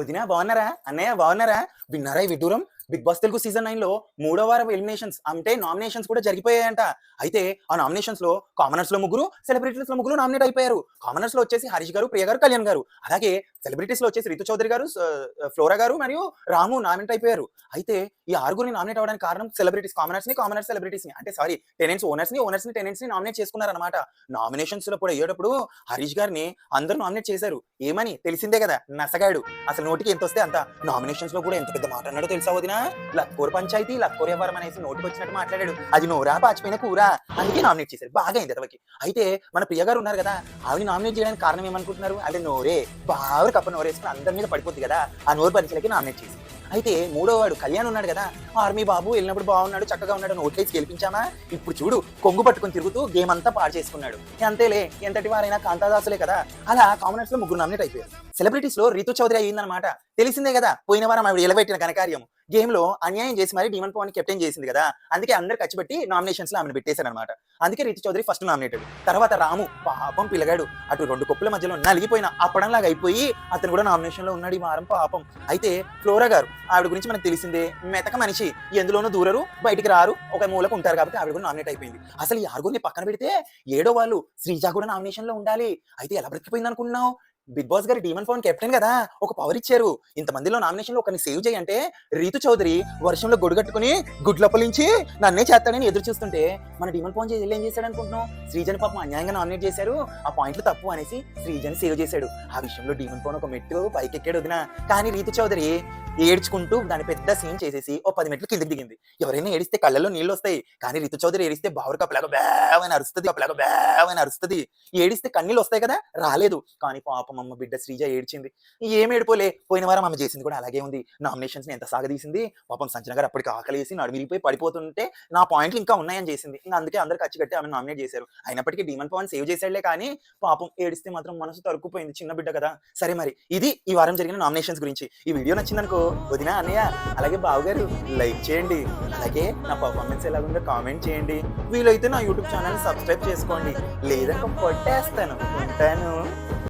వదిన బాగున్నారా? అన్నయ్య బాగున్నారా? విన్నారా ఈ విడ్డూరం? బిగ్ బాస్ తెలుగు సీజన్ 9 లో మూడో వారం ఎలిమినేషన్స్ అంటే నామినేషన్స్ కూడా జరిగిపోయాయంట. అయితే ఆ నామినేషన్స్ లో కామనర్స్ లో ముగ్గురు, సెలబ్రిటీస్ లో ముగ్గురు నామినేట్ అయిపోయారు. కామనర్స్ లో వచ్చేసి హరీష్ గారు, ప్రియ గారు, కళ్యాణ్ గారు. అలాగే సెలబ్రిటీస్ లో వచ్చేసి రితు చౌదరి గారు, ఫ్లోరా గారు మరియు రాము నామినేట్ అయిపోయారు. అయితే ఈ ఆరుగురిని నామినేట్ అవ్వడానికి కారణం సెలబ్రిటీస్, కామనర్స్ సెలబ్రిటీస్ ని అంటే సారీ టెనెంట్స్ ఓనర్స్ ని టెనెంట్స్ ని నామినేట్ చేసుకున్నారన్నమాట. నామినేషన్స్ లో కూడా అయ్యేటప్పుడు హరీష్ గారిని అందరూ నామినేట్ చేశారు. ఏమని తెలిసిందే కదా, నసగాడు. అసలు నోటికి ఎంత వస్తే అంత. నామినేషన్స్ లో కూడా ఎంత పెద్ద మాట అన్నాడో తెలుసా వదినా? లక్కోర్ పంచాయతీ, లక్కోర్ వ్యవహారం అనేసి నోటికి వచ్చినట్టు మాట్లాడాడు. అది నోరా పాచిపోయిన కూర, అందుకే నామినేట్ చేశారు. బాగా అయింది అతనికి. అయితే మన ప్రియ గారు ఉన్నారు కదా, ఆవిడ నామినేట్ చేయడానికి కారణం ఏమనుకుంటున్నారు? అంటే నోరే బాగా కప్ప నోరేసుకుని అందరి మీద పడిపోద్ది కదా, ఆ నోరు పరిచయలకి నామినేట్ చేసి. అయితే మూడో వాడు కళ్యాణ్ ఉన్నాడు కదా, ఆర్మీ బాబు వెళ్ళినప్పుడు బాగున్నాడు, చక్కగా ఉన్నాడు, ఓట్లేసి గెలిపించామా, ఇప్పుడు చూడు కొంగు పట్టుకుని తిరుగుతూ గేమ్ అంతా పాడు చేసుకున్నాడు. అంతేలే, ఎంతటి వారైనా కాంతాదాసులే కదా. అలా కామనర్స్ లో ముగ్గురు నామినేట్ అయిపోయారు. సెలబ్రిటీస్ లో రితు చౌదరి అయ్యిందనమాట. తెలిసిందే కదా, పోయిన వారం ఆవిడ ఎలబెట్టిన ఘనకార్యం. గేమ్ లో అన్యాయం చేసి మరి డీమన్ పవన్ కెప్టెన్ చేసింది కదా, అందుకే అందరు ఖర్చుపెట్టి నామినేషన్స్ లో ఆమెను పెట్టేశారు అనమాట. అందుకే రితు చౌదరి ఫస్ట్ నామినేటెడ్. తర్వాత రాము పాపం పిల్లగాడు, అటు రెండు కొప్పుల మధ్యలో నలిగిపోయిన అప్పడంలాగా అయిపోయి అతను కూడా నామినేషన్ లో ఉన్నాడు ఈ వారం పాపం. అయితే ఫ్లోరా గారు, ఆవిడ గురించి మనకు తెలిసిందే, మెతక మనిషి, ఎందులోనూ దూరరు, బయటికి రారు, ఒక మూలకు ఉంటారు కాబట్టి ఆవిడ కూడా నామినేట్ అయిపోయింది. అసలు ఈ ఆరుగురిని పక్కన పెడితే ఏడో వాళ్ళు శ్రీజ కూడా నామినేషన్ లో ఉండాలి. అయితే ఎలా బ్రతికిపోయింది అనుకున్నావు? బిగ్ బాస్ గారు డీమన్ పవన్ కెప్టెన్ కదా, ఒక పవర్ ఇచ్చారు. ఇంతమందిలో నామినేషన్ లో ఒకరిని సేవ్ చేయంటే రీతు చౌదరి వర్షంలో గొడుగట్టుకుని గుడ్లప్పలించి నన్నే చేస్తాడని ఎదురు చూస్తుంటే మన డీమన్ పవన్ ఏం చేశాడు అనుకుంటున్నాం? శ్రీజన్ పాపం అన్యాయంగా నామినేట్ చేశారు, ఆ పాయింట్లు తప్పు అనేసి శ్రీజన్ సేవ్ చేశాడు. ఆ విషయంలో డీమన్ పవన్ ఒక మెట్టు పైకెక్కాడు వదిన. కానీ రీతు చౌదరి ఏడ్చుకుంటూ దాని పెద్ద సీన్ చేసేసి ఓ 10 మెట్లు కిందకి దిగింది. ఎవరైనా ఏడిస్తే కళ్ళల్లో నీళ్ళు వస్తాయి, కానీ రీతు చౌదరి ఏడిస్తే బావురు కప్పలాగా బ్యావని అరుస్తుంది. ఏడిస్తే కన్నీళ్ళు వస్తాయి కదా, రాలేదు. కానీ పాపం అమ్మ బిడ్డ శ్రీజ ఏడ్చింది. ఏం ఏడిపోలే, పోయిన వారం ఆమె చేసింది కూడా అలాగే ఉంది. నామినేషన్స్ ని ఎంత సాగదీసింది. పాపం సంజన గారు అప్పటికి ఆకలేసి నడుమిరిగిపోయి పడిపోతుంటే నా పాయింట్లు ఇంకా ఉన్నాయని చేసింది. ఇంకా అందుకే అందరు ఖర్చు కట్టి ఆమె నామినేట్ చేశారు. అయినప్పటికీ డీమన్ పవన్ సేవ్ చేశాడులే, కానీ పాపం ఏడిస్తే మాత్రం మనసు తరుక్కుపోయింది, చిన్న బిడ్డ కదా. సరే మరి ఇది ఈ వారం జరిగిన నామినేషన్స్ గురించి. ఈ వీడియో నచ్చిందనుకో వదిన, అన్నయ్య, అలాగే బావగారు లైక్ చేయండి. అలాగే నా పర్ఫార్మెన్స్ ఎలాగుందో కామెంట్ చేయండి. వీలైతే నా యూట్యూబ్ ఛానల్ సబ్స్క్రైబ్ చేసుకోండి, లేదంటే కొట్టేస్తాను. ఉంటాను.